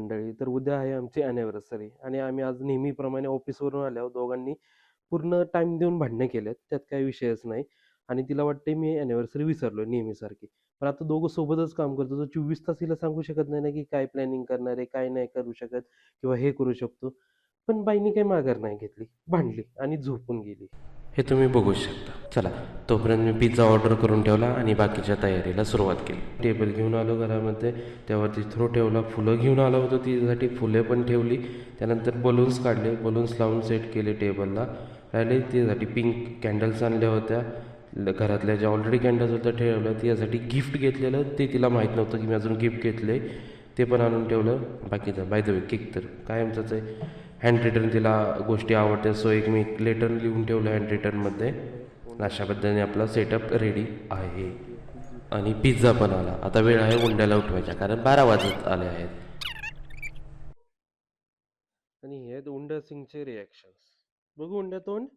मंडळी. तर उद्या आहे आमची अॅनिव्हर्सरी आणि आम्ही आज नेहमीप्रमाणे ऑफिसवरून आल्यावर दोघांनी पूर्ण टाईम देऊन भांडणं केलेत. त्यात काही विषयच नाही आणि तिला वाटते मी अॅनिव्हर्सरी विसरलोय नेहमीसारखी. पण आता दोघं सोबतच काम करतो. तर 24 तास हिला सांगू शकत नाही ना, की काय प्लॅनिंग करणार आहे, काय नाही करू शकत किंवा हे करू शकतो. पण बाईंनी काही माघार नाही घेतली. भांडली आणि झोपून गेली. हे तुम्ही बघू शकता. चला, तोपर्यंत मी पिझ्झा ऑर्डर करून ठेवला आणि बाकीच्या तयारीला सुरुवात केली. टेबल घेऊन आलो घरामध्ये, त्यावरती थ्रो ठेवला. फुलं घेऊन आलो होतो, तिच्यासाठी फुले पण ठेवली. त्यानंतर बलून्स काढले, बलून्स लावून सेट केले टेबलला. राहिले तिच्यासाठी पिंक कॅन्डल्स आणल्या होत्या. घरातल्या ज्या ऑलरेडी कॅन्डल्स होत्या ठेवल्या. तिच्यासाठी गिफ्ट घेतलेलं, ते तिला माहीत नव्हतं की मी अजून गिफ्ट घेतले. ते पण आणून ठेवलं. बाकीचं बाय द वे केक तर कायमचंच आहे. हँड रिटर्न तिला गोष्टी आवडतात, सो एक मी लेटर लिहून ठेवलं हँड रिटर्नमध्ये. अशा पद्धतीने आपला सेटअप रेडी आहे आणि पिझ्झा पण आला. आता वेळ आहे उंड्याला उठवायच्या, कारण 12 वाजत आले आहेत. आणि हे उंडा सिंगचे रिॲक्शन्स बघू. उंड्या तोंड